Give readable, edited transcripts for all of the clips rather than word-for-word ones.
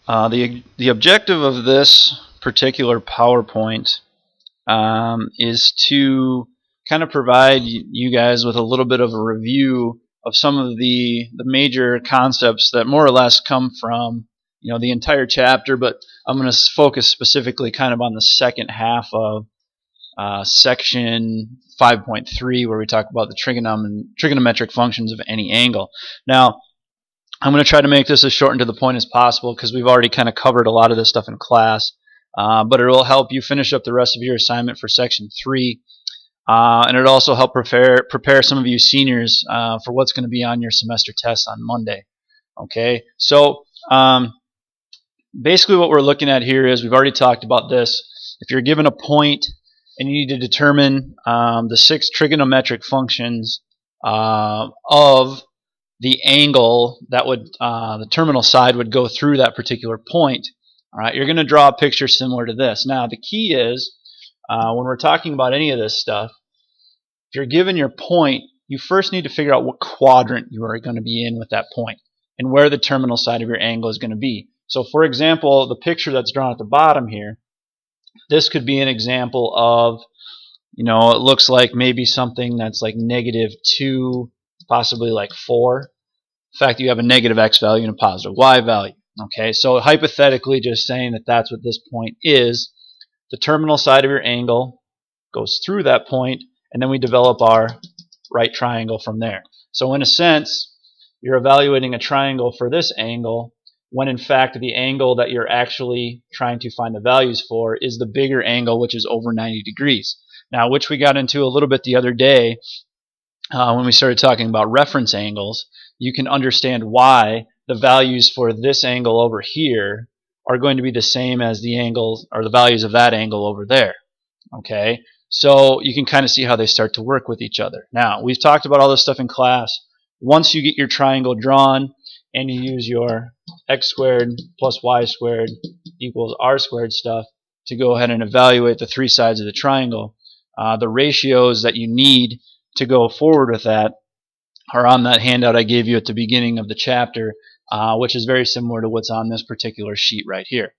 The objective of this particular PowerPoint is to kind of provide you guys with a little bit of a review of some of the major concepts that more or less come from the entire chapter, but I'm going to focus specifically kind of on the second half of section 5.3, where we talk about the trigonometric functions of any angle. Now, I'm going to try to make this as short and to the point as possible because we've already kind of covered a lot of this stuff in class, but it will help you finish up the rest of your assignment for section 3, and it'll also help prepare some of you seniors for what's going to be on your semester test on Monday. Okay, so basically what we're looking at here is, we've already talked about this. If you're given a point and you need to determine the 6 trigonometric functions of the angle that would the terminal side would go through that particular point, all right, you're going to draw a picture similar to this. Now, the key is when we're talking about any of this stuff, if you're given your point, you first need to figure out what quadrant you are going to be in with that point and where the terminal side of your angle is going to be. So, for example, the picture that's drawn at the bottom here, this could be an example of, it looks like maybe something that's like -2, possibly like 4. In fact, you have a negative x value and a positive y value. Okay, so hypothetically, just saying that that's what this point is, the terminal side of your angle goes through that point, and then we develop our right triangle from there. So in a sense, you're evaluating a triangle for this angle, when in fact the angle that you're actually trying to find the values for is the bigger angle, which is over 90 degrees. Now, which we got into a little bit the other day when we started talking about reference angles. You can understand why the values for this angle over here are going to be the same as the angles or the values of that angle over there. Okay, so you can kind of see how they start to work with each other. Now, we've talked about all this stuff in class. Once you get your triangle drawn and you use your x squared plus y squared equals r squared stuff to go ahead and evaluate the 3 sides of the triangle, the ratios that you need to go forward with that are on that handout I gave you at the beginning of the chapter, which is very similar to what's on this particular sheet right here.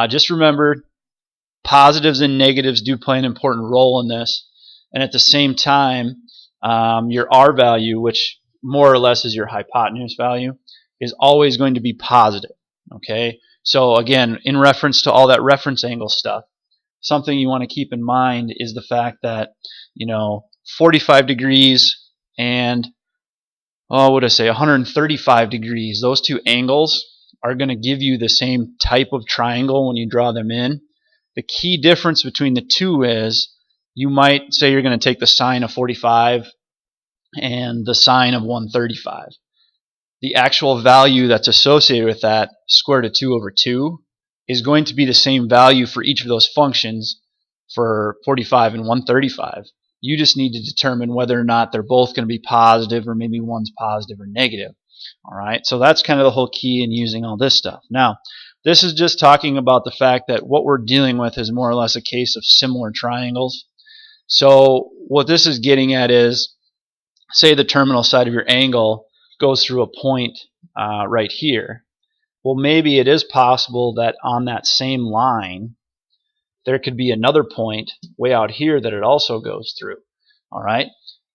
Just remember, positives and negatives do play an important role in this, and at the same time, your r value, which more or less is your hypotenuse value, is always going to be positive. Okay, so again, in reference to all that reference angle stuff, something you want to keep in mind is the fact that 45 degrees and 135 degrees, those two angles are going to give you the same type of triangle when you draw them in. The key difference between the two is, you might say you're going to take the sine of 45 and the sine of 135. The actual value that's associated with that, square root of 2 over 2, is going to be the same value for each of those functions for 45 and 135. You just need to determine whether or not they're both going to be positive, or maybe one's positive or negative. All right, so that's kind of the whole key in using all this stuff. Now, this is just talking about the fact that what we're dealing with is more or less a case of similar triangles. So what this is getting at is, say the terminal side of your angle goes through a point right here. Well, maybe it is possible that on that same line there could be another point way out here that it also goes through. All right.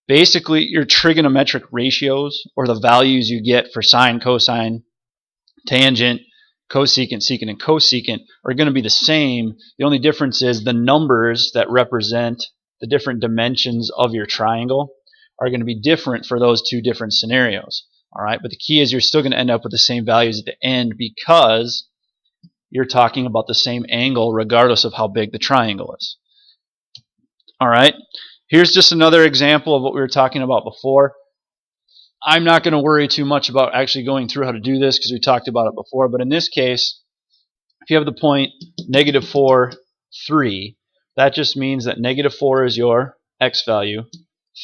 Basically, your trigonometric ratios, or the values you get for sine, cosine, tangent, cosecant, secant, and cosecant, are going to be the same. The only difference is the numbers that represent the different dimensions of your triangle are going to be different for those two different scenarios. All right. But the key is, you're still going to end up with the same values at the end, because you're talking about the same angle regardless of how big the triangle is. All right, here's just another example of what we were talking about before. I'm not going to worry too much about actually going through how to do this because we talked about it before, but in this case, if you have the point -4, 3, that just means that -4 is your x value,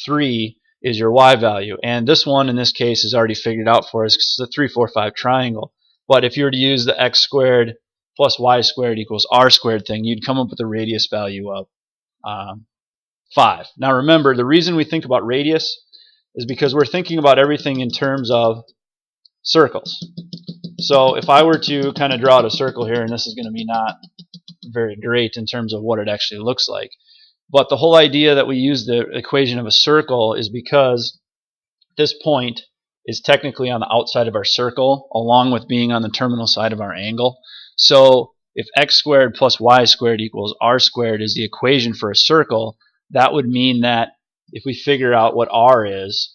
3 is your y value, and this one in this case is already figured out for us because it's a 3, 4, 5 triangle. But if you were to use the x squared plus y squared equals r squared thing, you'd come up with a radius value of 5. Now remember, the reason we think about radius is because we're thinking about everything in terms of circles. So if I were to kind of draw out a circle here, and this is going to be not very great in terms of what it actually looks like, but the whole idea that we use the equation of a circle is because this point is technically on the outside of our circle, along with being on the terminal side of our angle. So if x squared plus y squared equals r squared is the equation for a circle, that would mean that if we figure out what r is,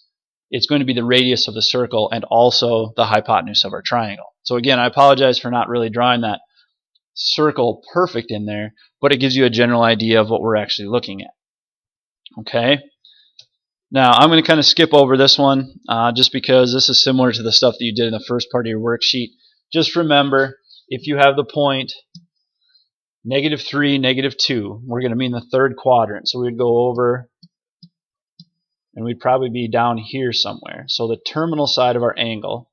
it's going to be the radius of the circle and also the hypotenuse of our triangle. So again, I apologize for not really drawing that circle perfect in there, but it gives you a general idea of what we're actually looking at. Okay. Now I'm going to kind of skip over this one just because this is similar to the stuff that you did in the first part of your worksheet. Just remember, if you have the point -3, -2, we're going to be in the third quadrant. So we'd go over and we'd probably be down here somewhere. So the terminal side of our angle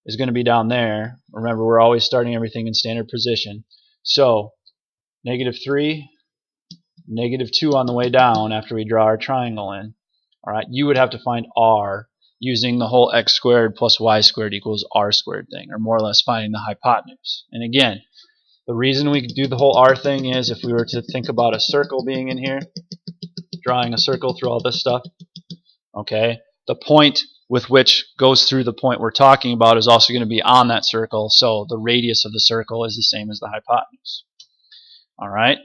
is going to be down there. Remember, we're always starting everything in standard position. So -3, -2 on the way down after we draw our triangle in. All right, you would have to find r using the whole x squared plus y squared equals r squared thing, or more or less finding the hypotenuse. And again, the reason we do the whole r thing is if we were to think about a circle being in here, drawing a circle through all this stuff, okay, the point with which goes through the point we're talking about is also going to be on that circle, so the radius of the circle is the same as the hypotenuse. All right.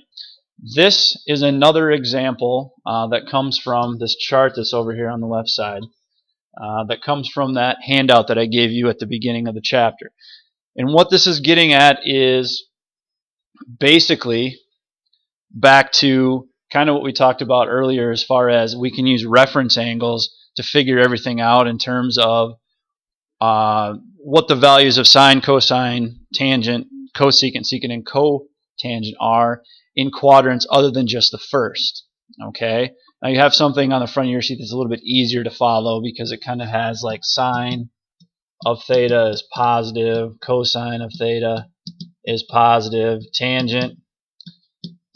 This is another example that comes from this chart that's over here on the left side, that comes from that handout that I gave you at the beginning of the chapter. And what this is getting at is basically back to kind of what we talked about earlier, as far as we can use reference angles to figure everything out in terms of what the values of sine, cosine, tangent, cosecant, secant, and cotangent are in quadrants other than just the first. Okay, now you have something on the front of your sheet that's a little bit easier to follow because it kind of has like sine of theta is positive, cosine of theta is positive, tangent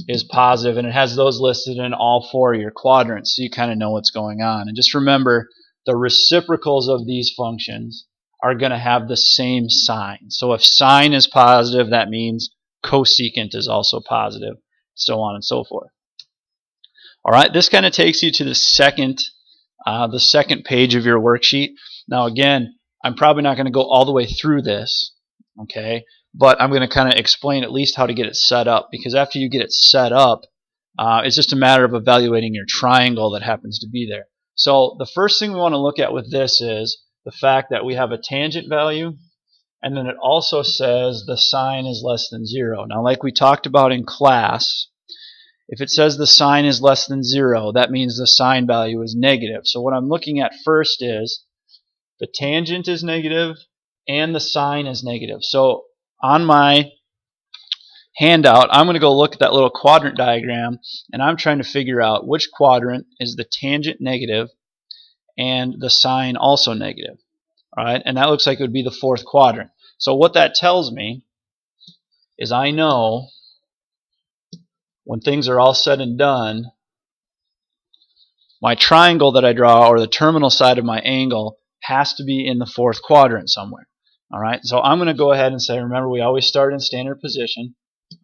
is positive, and it has those listed in all four of your quadrants, so you kind of know what's going on. And just remember, the reciprocals of these functions are going to have the same sign. So if sine is positive, that means cosecant is also positive, so on and so forth. All right, this kind of takes you to the second page of your worksheet. Now again, I'm probably not going to go all the way through this, okay, but I'm going to kind of explain at least how to get it set up, because after you get it set up, it's just a matter of evaluating your triangle that happens to be there. So the first thing we want to look at with this is the fact that we have a tangent value, and then it also says the sine is less than 0. Now, like we talked about in class, if it says the sine is less than 0, that means the sine value is negative. So what I'm looking at first is the tangent is negative and the sine is negative. So on my handout, I'm going to go look at that little quadrant diagram, and I'm trying to figure out which quadrant is the tangent negative and the sine also negative. All right, and that looks like it would be the fourth quadrant. So what that tells me is I know when things are all said and done, my triangle that I draw, or the terminal side of my angle, has to be in the fourth quadrant somewhere. All right, so I'm going to go ahead and say, remember, we always start in standard position.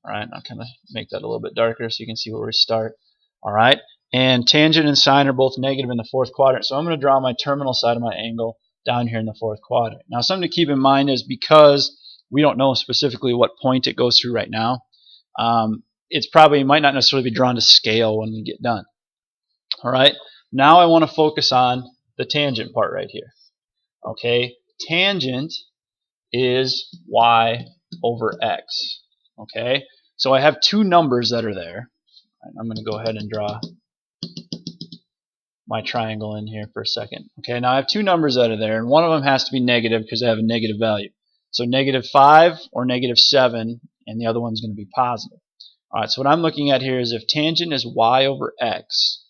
All right, I'll kind of make that a little bit darker so you can see where we start. All right, and tangent and sine are both negative in the fourth quadrant, so I'm going to draw my terminal side of my angle down here in the fourth quadrant. Now, something to keep in mind is because we don't know specifically what point it goes through right now, it's probably might not necessarily be drawn to scale when we get done. All right, now I want to focus on the tangent part right here. Okay, tangent is y over x. Okay, so I have two numbers that are there. I'm going to go ahead and draw my triangle in here for a second. Okay, now I have two numbers that are there, and one of them has to be negative because I have a negative value. So -5 or -7, and the other one's going to be positive. All right, so what I'm looking at here is if tangent is y over x,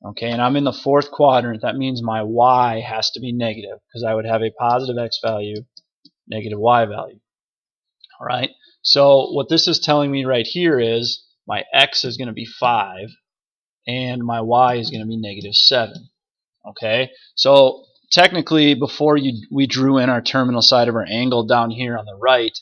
okay, and I'm in the fourth quadrant, that means my y has to be negative because I would have a positive x value, negative y value. All right, so what this is telling me right here is my x is going to be 5 and my y is going to be -7. Okay, so technically, before we drew in our terminal side of our angle down here on the right,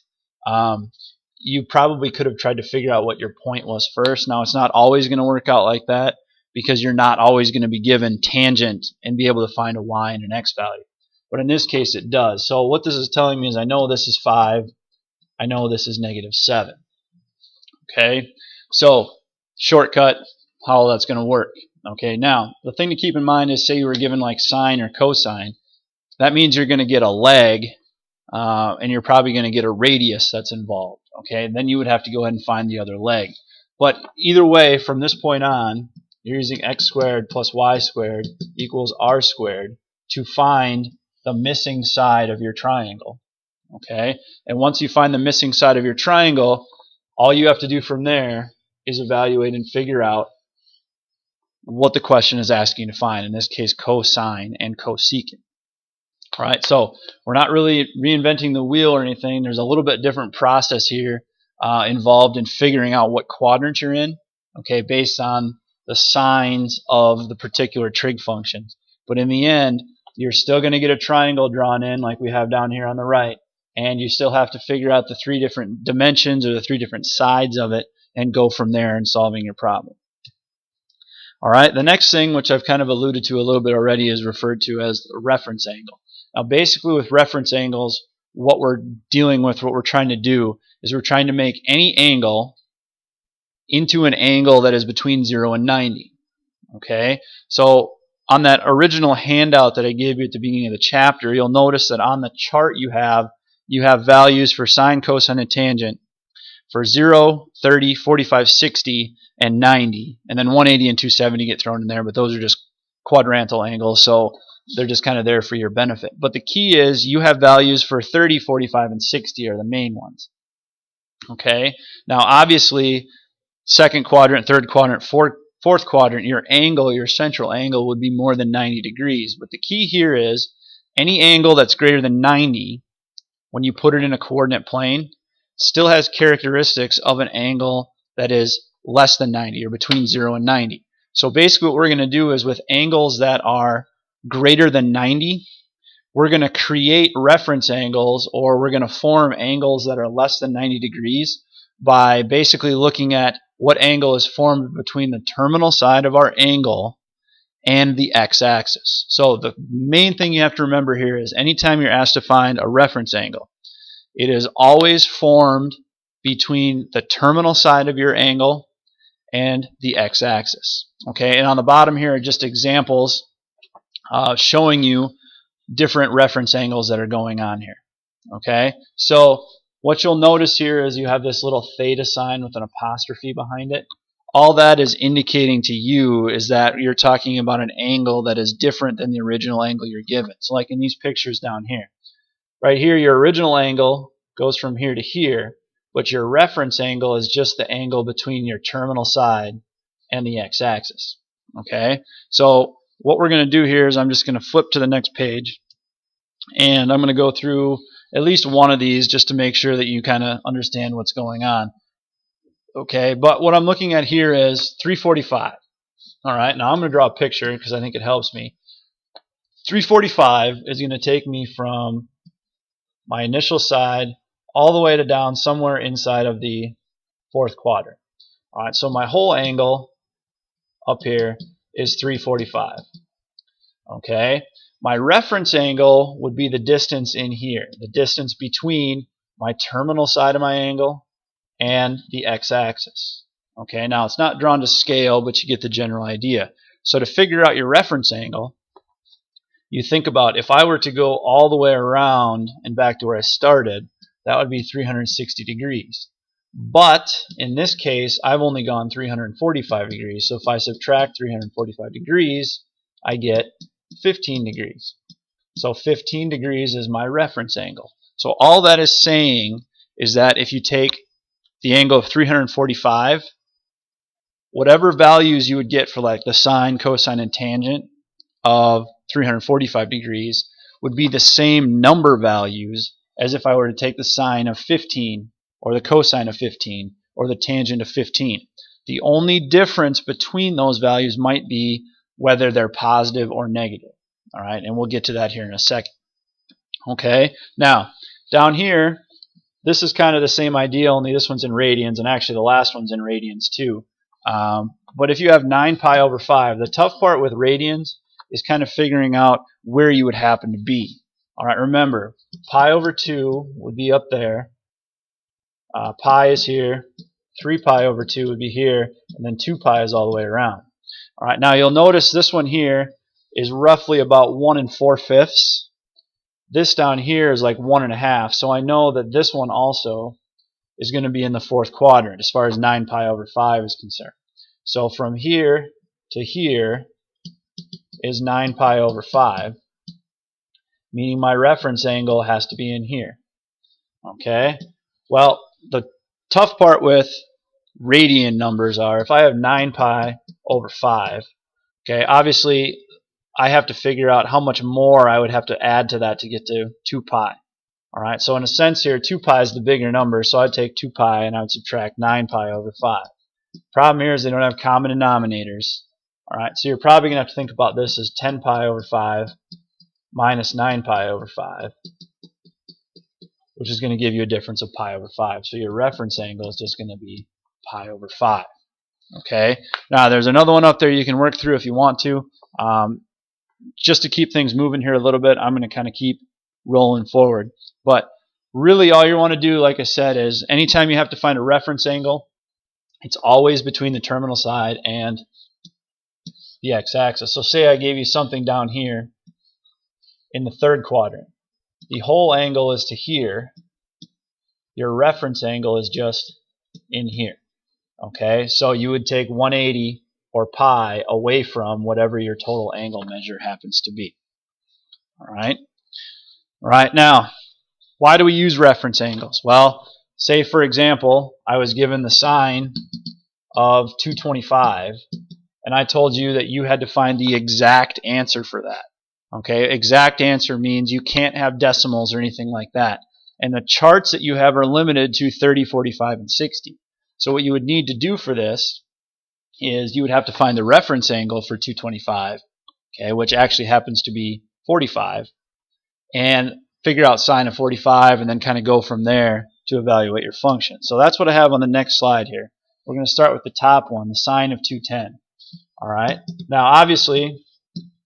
you probably could have tried to figure out what your point was first. Now, it's not always going to work out like that because you're not always going to be given tangent and be able to find a y and an x value. But in this case, it does. So what this is telling me is I know this is 5. I know this is -7. Okay, so shortcut, how that's going to work. Okay, now the thing to keep in mind is, say you were given like sine or cosine, that means you're going to get a leg, and you're probably going to get a radius that's involved. Okay, and then you would have to go ahead and find the other leg. But either way, from this point on, you're using x squared plus y squared equals r squared to find the missing side of your triangle. Okay, and once you find the missing side of your triangle, all you have to do from there is evaluate and figure out what the question is asking to find, in this case cosine and cosecant. All right, so we're not really reinventing the wheel or anything. There's a little bit different process here involved in figuring out what quadrant you're in, okay, based on the signs of the particular trig functions. But in the end, you're still going to get a triangle drawn in like we have down here on the right, and you still have to figure out the 3 different dimensions or the 3 different sides of it and go from there in solving your problem. All right, the next thing, which I've kind of alluded to a little bit already, is referred to as a reference angle. Now, basically with reference angles, what we're dealing with, what we're trying to do, is we're trying to make any angle into an angle that is between 0 and 90. Okay, so on that original handout that I gave you at the beginning of the chapter, you'll notice that on the chart you have values for sine, cosine, and tangent for 0, 30, 45, 60, and 90. And then 180 and 270 get thrown in there, but those are just quadrantal angles, so they're just kind of there for your benefit. But the key is you have values for 30, 45, and 60 are the main ones. Okay, now obviously second quadrant, third quadrant, fourth quadrant, your angle, your central angle would be more than 90 degrees. But the key here is any angle that's greater than 90, when you put it in a coordinate plane, still has characteristics of an angle that is less than 90 or between 0 and 90. So basically what we're going to do is with angles that are greater than 90, we're going to create reference angles, or we're going to form angles that are less than 90 degrees by basically looking at what angle is formed between the terminal side of our angle and the x-axis. So the main thing you have to remember here is anytime you're asked to find a reference angle, it is always formed between the terminal side of your angle and the x-axis. Okay, and on the bottom here are just examples showing you different reference angles that are going on here. Okay, so what you'll notice here is you have this little theta sign with an apostrophe behind it. All that is indicating to you is that you're talking about an angle that is different than the original angle you're given. So like in these pictures down here. Right here, your original angle goes from here to here, but your reference angle is just the angle between your terminal side and the x-axis. Okay, so what we're going to do here is I'm just going to flip to the next page, and I'm going to go through at least one of these just to make sure that you kind of understand what's going on. Okay, but what I'm looking at here is 345. All right, now I'm going to draw a picture because I think it helps me. 345 is going to take me from my initial side all the way to down somewhere inside of the fourth quadrant. All right, so my whole angle up here is 345. Okay, my reference angle would be the distance in here, the distance between my terminal side of my angle and the x-axis. Okay, now it's not drawn to scale, but you get the general idea. So to figure out your reference angle, you think about if I were to go all the way around and back to where I started, that would be 360 degrees. But in this case, I've only gone 345 degrees. So if I subtract 345 degrees, I get 15 degrees. So 15 degrees is my reference angle. So all that is saying is that if you take the angle of 345, whatever values you would get for like the sine, cosine, and tangent of 345 degrees would be the same number values as if I were to take the sine of 15 or the cosine of 15 or the tangent of 15. The only difference between those values might be whether they're positive or negative. All right, and we'll get to that here in a second. Okay, now down here, this is kind of the same idea, only this one's in radians, and actually the last one's in radians too. But if you have 9 pi over 5, the tough part with radians is kind of figuring out where you would happen to be. All right, remember, pi over 2 would be up there, pi is here, 3 pi over 2 would be here, and then 2 pi is all the way around. All right, now you'll notice this one here is roughly about 1 4/5. This down here is like 1 1/2, so I know that this one also is going to be in the 4th quadrant as far as 9 pi over 5 is concerned. So from here to here is 9 pi over 5, meaning my reference angle has to be in here. Okay? Well, the tough part with radian numbers are if I have 9 pi over 5, okay, obviously I have to figure out how much more I would have to add to that to get to 2 pi. All right, so in a sense here, 2 pi is the bigger number, so I'd take 2 pi and I would subtract 9 pi over 5. Problem here is they don't have common denominators. All right, so you're probably going to have to think about this as 10 pi over 5 minus 9 pi over 5, which is going to give you a difference of pi over 5. So your reference angle is just going to be pi over 5. Okay, now there's another one up there you can work through if you want to. Just to keep things moving here a little bit, I'm going to kind of keep rolling forward. But really all you want to do, like I said, is anytime you have to find a reference angle, it's always between the terminal side and the x-axis. So say I gave you something down here in the 3rd quadrant. The whole angle is to here. Your reference angle is just in here. Okay, so you would take 180 or pi away from whatever your total angle measure happens to be. All right. All right, now, why do we use reference angles? Well, say for example, I was given the sine of 225, and I told you that you had to find the exact answer for that. Okay, exact answer means you can't have decimals or anything like that. And the charts that you have are limited to 30, 45, and 60. So what you would need to do for this is you would have to find the reference angle for 225, okay, which actually happens to be 45, and figure out sine of 45 and then kind of go from there to evaluate your function. So that's what I have on the next slide here. We're going to start with the top one, the sine of 210. All right. Now obviously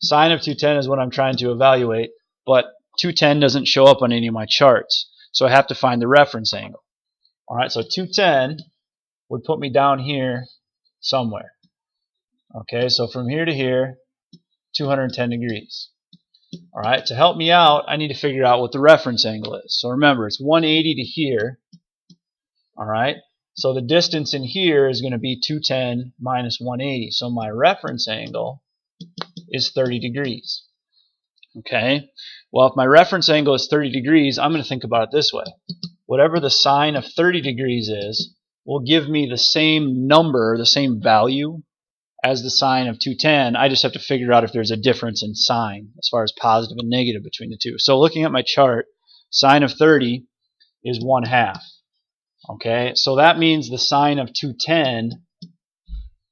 sine of 210 is what I'm trying to evaluate, but 210 doesn't show up on any of my charts, so I have to find the reference angle. All right, so 210 would put me down here somewhere. Okay, so from here to here, 210 degrees. All right, to help me out, I need to figure out what the reference angle is. So remember, it's 180 to here. All right, so the distance in here is going to be 210 minus 180. So my reference angle is 30 degrees. Okay, well, if my reference angle is 30 degrees, I'm going to think about it this way. Whatever the sine of 30 degrees is will give me the same number, the same value as the sine of 210. I just have to figure out if there's a difference in sine as far as positive and negative between the two. So looking at my chart, sine of 30 is 1/2. Okay, so that means the sine of 210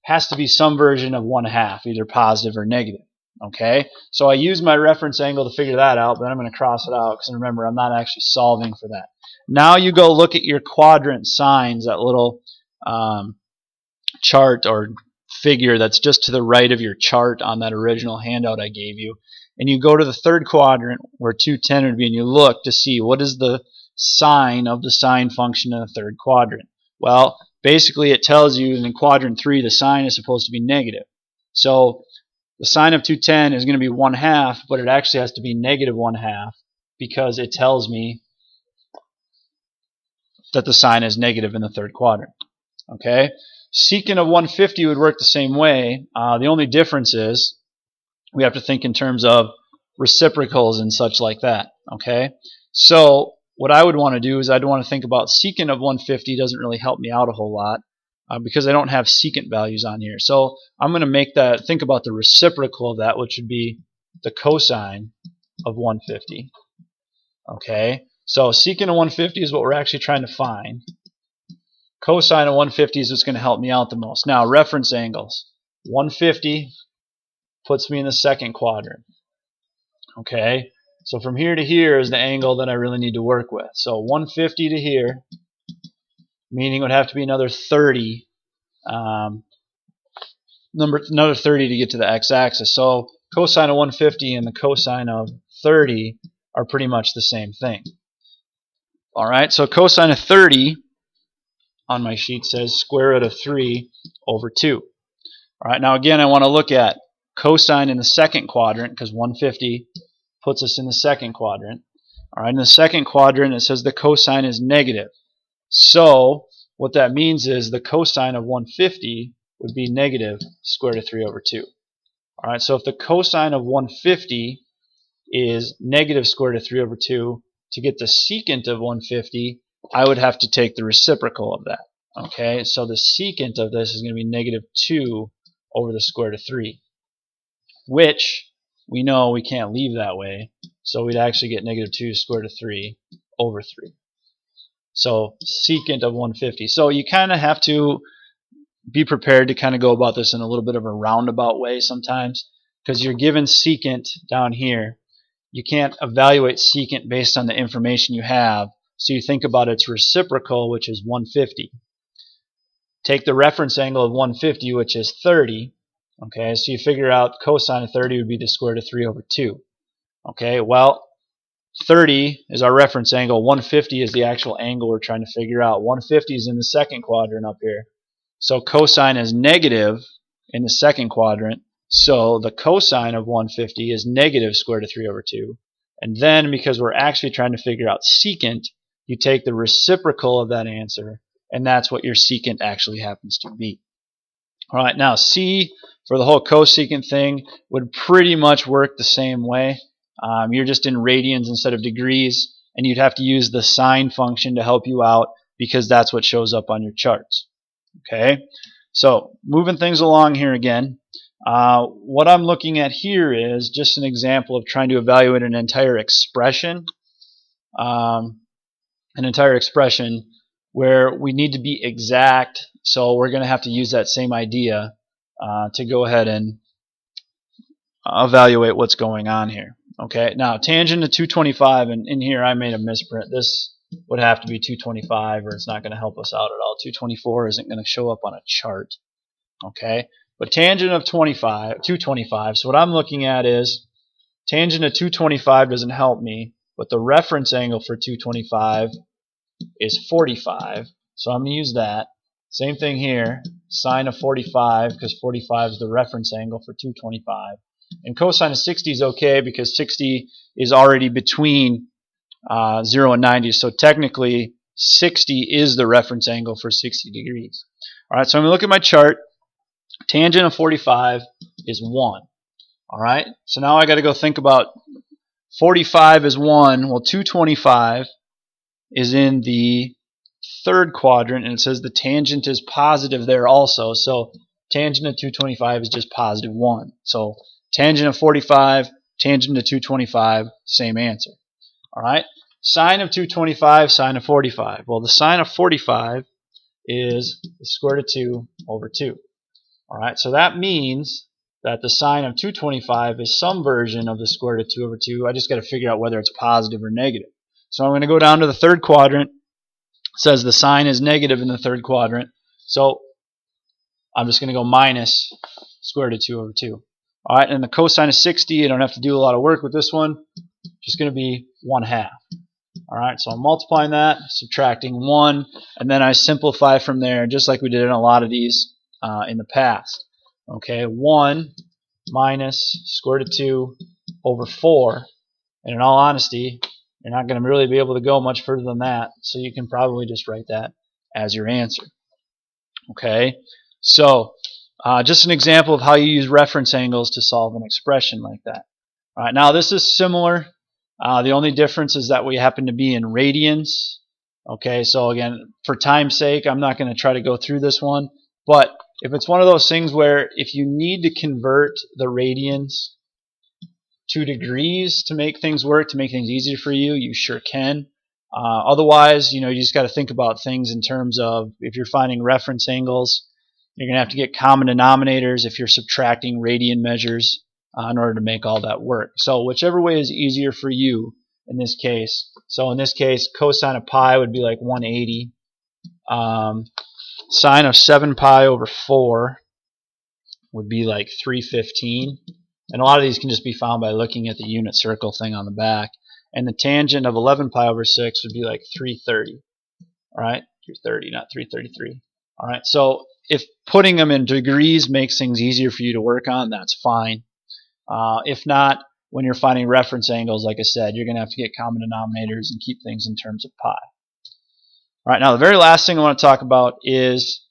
has to be some version of 1/2, either positive or negative. Okay, so I use my reference angle to figure that out, but then I'm going to cross it out because remember, I'm not actually solving for that. Now you go look at your quadrant signs, that little chart or figure that's just to the right of your chart on that original handout I gave you, and you go to the 3rd quadrant where 210 would be, and you look to see what is the sine of the sine function in the 3rd quadrant. Well, basically it tells you in quadrant 3 the sine is supposed to be negative. So the sine of 210 is going to be 1/2, but it actually has to be negative 1/2 because it tells me that the sine is negative in the 3rd quadrant. Okay, secant of 150 would work the same way. The only difference is we have to think in terms of reciprocals and such like that. Okay, so what I would want to do is I'd want to think about secant of 150 doesn't really help me out a whole lot because I don't have secant values on here. So I'm going to make that, think about the reciprocal of that, which would be the cosine of 150. Okay, so secant of 150 is what we're actually trying to find. Cosine of 150 is what's going to help me out the most. Now, reference angles. 150 puts me in the 2nd quadrant. Okay, so from here to here is the angle that I really need to work with. So 150 to here, meaning it would have to be another 30, another 30 to get to the x-axis. So cosine of 150 and the cosine of 30 are pretty much the same thing. All right, so cosine of 30 on my sheet says square root of 3 over 2. All right, now again I want to look at cosine in the second quadrant because 150 puts us in the second quadrant. All right, in the second quadrant it says the cosine is negative. So what that means is the cosine of 150 would be negative square root of 3 over 2. All right, so if the cosine of 150 is negative square root of 3 over 2, to get the secant of 150, I would have to take the reciprocal of that. Okay, so the secant of this is going to be negative 2 over the square root of 3, which we know we can't leave that way, so we'd actually get negative 2 square root of 3 over 3. So secant of 150. So you kind of have to be prepared to kind of go about this in a little bit of a roundabout way sometimes, because you're given secant down here. You can't evaluate secant based on the information you have, so you think about its reciprocal, which is 150. Take the reference angle of 150, which is 30. Okay, so you figure out cosine of 30 would be the square root of 3 over 2. Okay, well, 30 is our reference angle. 150 is the actual angle we're trying to figure out. 150 is in the second quadrant up here. So cosine is negative in the second quadrant. So the cosine of 150 is negative square root of 3 over 2. And then because we're actually trying to figure out secant, you take the reciprocal of that answer, and that's what your secant actually happens to be. All right, now C for the whole cosecant thing would pretty much work the same way. You're just in radians instead of degrees, and you'd have to use the sine function to help you out because that's what shows up on your charts. Okay, so moving things along here again, what I'm looking at here is just an example of trying to evaluate an entire expression where we need to be exact, so we're going to have to use that same idea to go ahead and evaluate what's going on here. Okay, now tangent to 225, and in here I made a misprint. This would have to be 225 or it's not going to help us out at all. 224 isn't going to show up on a chart. Okay, but tangent of 225, so what I'm looking at is tangent of 225 doesn't help me, but the reference angle for 225 is 45, so I'm going to use that. Same thing here, sine of 45, because 45 is the reference angle for 225. And cosine of 60 is okay because 60 is already between 0 and 90, so technically 60 is the reference angle for 60 degrees. All right, so I'm going to look at my chart. Tangent of 45 is 1. All right, so now I got to go think about 45 is 1. Well, 225 is in the third quadrant, and it says the tangent is positive there also. So tangent of 225 is just positive 1. So tangent of 45, tangent of 225, same answer. All right, sine of 225, sine of 45. Well, the sine of 45 is the square root of 2 over 2. All right, so that means that the sine of 225 is some version of the square root of 2 over 2. I just got to figure out whether it's positive or negative. So I'm going to go down to the third quadrant. It says the sine is negative in the third quadrant. So I'm just going to go minus square root of 2 over 2. All right, and the cosine of 60, I don't have to do a lot of work with this one. Just going to be 1/2. All right, so I'm multiplying that, subtracting 1, and then I simplify from there, just like we did in a lot of these in the past. Okay, 1 minus square root of 2 over 4. And in all honesty, you're not going to really be able to go much further than that, so you can probably just write that as your answer. Okay, so just an example of how you use reference angles to solve an expression like that. All right, now this is similar. The only difference is that we happen to be in radians. Okay, so again, for time's sake, I'm not going to try to go through this one, but if it's one of those things where if you need to convert the radians to degrees to make things work, to make things easier for you, you sure can. Otherwise, you just got to think about things in terms of if you're finding reference angles, you're going to have to get common denominators if you're subtracting radian measures. in order to make all that work. So whichever way is easier for you in this case. So in this case, cosine of pi would be like 180. Sine of 7 pi over 4 would be like 315. And a lot of these can just be found by looking at the unit circle thing on the back. And the tangent of 11 pi over 6 would be like 330. All right, 330, not 333. All right, so if putting them in degrees makes things easier for you to work on, that's fine. If not, when you're finding reference angles, like I said, you're going to have to get common denominators and keep things in terms of pi. All right, now the very last thing I want to talk about is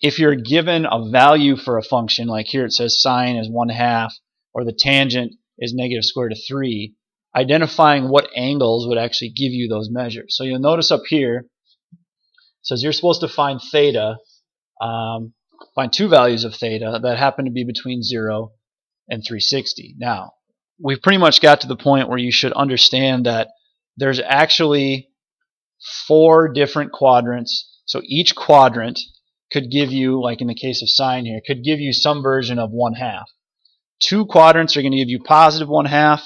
if you're given a value for a function, like here it says sine is 1/2, or the tangent is negative square root of 3, identifying what angles would actually give you those measures. So you'll notice up here, it says you're supposed to find theta, find two values of theta that happen to be between 0 and 360. Now, we've pretty much got to the point where you should understand that there's actually 4 different quadrants. So each quadrant could give you, like in the case of sine here, could give you some version of 1/2. 2 quadrants are going to give you positive 1/2.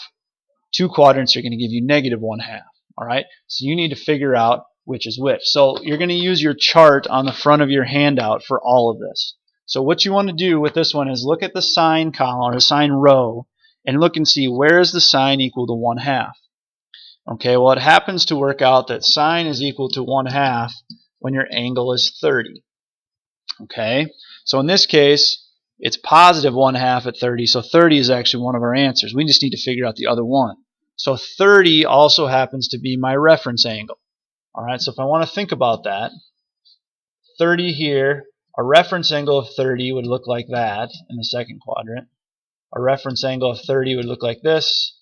2 quadrants are going to give you negative 1/2. All right, so you need to figure out which is which. So you're going to use your chart on the front of your handout for all of this. So what you want to do with this one is look at the sine column or the sine row and look and see where is the sine equal to 1/2. Okay, well it happens to work out that sine is equal to 1/2 when your angle is 30. Okay, so in this case it's positive 1/2 at 30, so 30 is actually one of our answers. We just need to figure out the other one. So 30 also happens to be my reference angle. Alright, so if I want to think about that, 30 here, a reference angle of 30 would look like that in the second quadrant. A reference angle of 30 would look like this,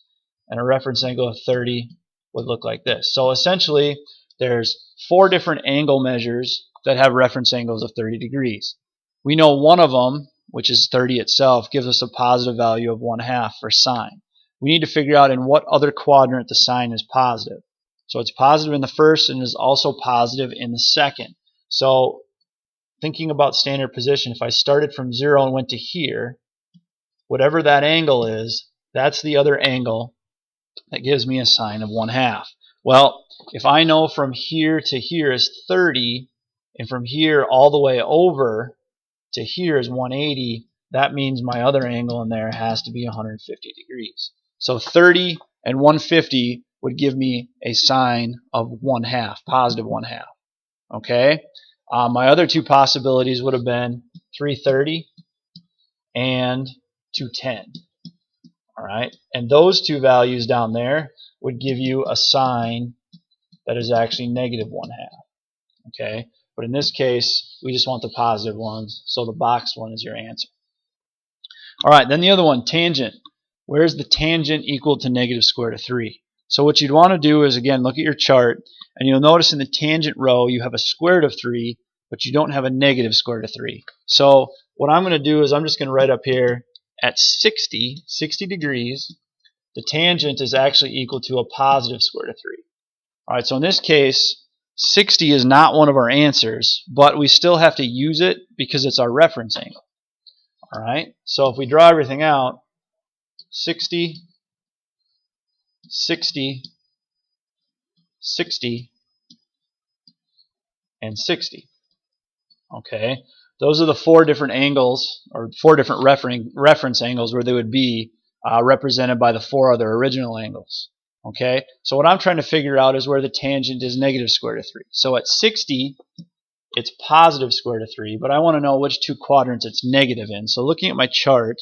and a reference angle of 30 would look like this. So essentially, there's 4 different angle measures that have reference angles of 30 degrees. We know one of them, which is 30 itself, gives us a positive value of 1/2 for sine. We need to figure out in what other quadrant the sine is positive. So it's positive in the first and is also positive in the second. So thinking about standard position, if I started from 0 and went to here, whatever that angle is, that's the other angle that gives me a sine of 1/2. Well, if I know from here to here is 30, and from here all the way over to here is 180, that means my other angle in there has to be 150 degrees. So 30 and 150 would give me a sine of 1/2, positive 1/2. Okay? My other 2 possibilities would have been 330 and 210. Alright? And those 2 values down there would give you a sine that is actually negative 1/2. Okay? But in this case, we just want the positive ones, so the boxed one is your answer. Alright, then the other one, tangent. Where's the tangent equal to negative square root of 3? So what you'd want to do is, again, look at your chart, and you'll notice in the tangent row you have a square root of 3, but you don't have a negative square root of 3. So what I'm going to do is I'm just going to write up here at 60 degrees, the tangent is actually equal to a positive square root of 3. Alright, so in this case, 60 is not one of our answers, but we still have to use it because it's our reference angle. Alright, so if we draw everything out, 60, 60, 60, and 60. Okay, those are the 4 different angles, or 4 different reference angles where they would be represented by the 4 other original angles. Okay, so what I'm trying to figure out is where the tangent is negative square root of 3. So at 60, it's positive square root of 3, but I want to know which 2 quadrants it's negative in. So looking at my chart,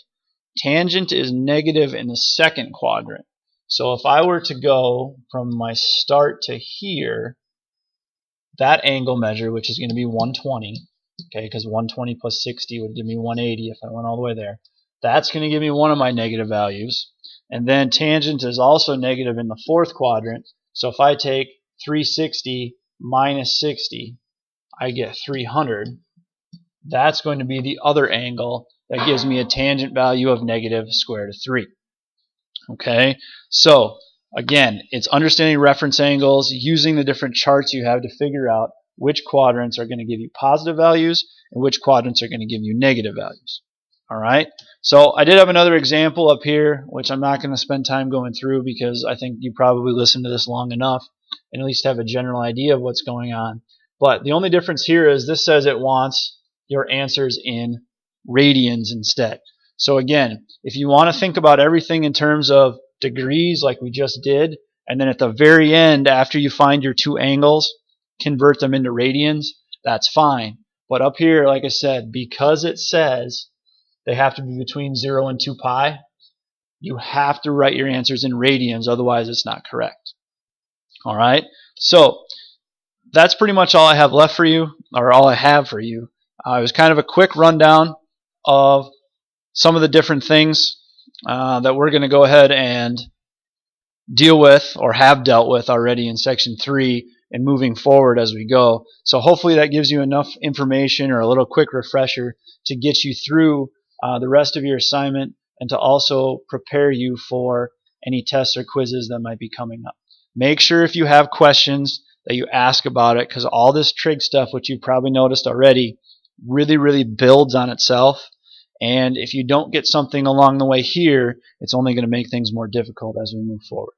tangent is negative in the second quadrant. So if I were to go from my start to here, that angle measure, which is going to be 120, okay, because 120 plus 60 would give me 180 if I went all the way there, that's going to give me one of my negative values. And then tangent is also negative in the 4th quadrant, so if I take 360 minus 60, I get 300. That's going to be the other angle that gives me a tangent value of negative square root of 3. Okay, so again, it's understanding reference angles, using the different charts you have to figure out which quadrants are going to give you positive values and which quadrants are going to give you negative values. Alright, so I did have another example up here, which I'm not going to spend time going through because I think you probably listened to this long enough and at least have a general idea of what's going on. But the only difference here is this says it wants your answers in radians instead. So again, if you want to think about everything in terms of degrees like we just did, and then at the very end, after you find your two angles, convert them into radians, that's fine. But up here, like I said, because it says they have to be between 0 and 2 pi, you have to write your answers in radians, otherwise it's not correct. Alright, so that's pretty much all I have left for you, or all I have for you. It was kind of a quick rundown of some of the different things that we're going to go ahead and deal with or have dealt with already in section 3 and moving forward as we go. So hopefully that gives you enough information or a little quick refresher to get you through the rest of your assignment and to also prepare you for any tests or quizzes that might be coming up. Make sure if you have questions that you ask about it, because all this trig stuff, which you've probably noticed already, really builds on itself. And if you don't get something along the way here, it's only going to make things more difficult as we move forward.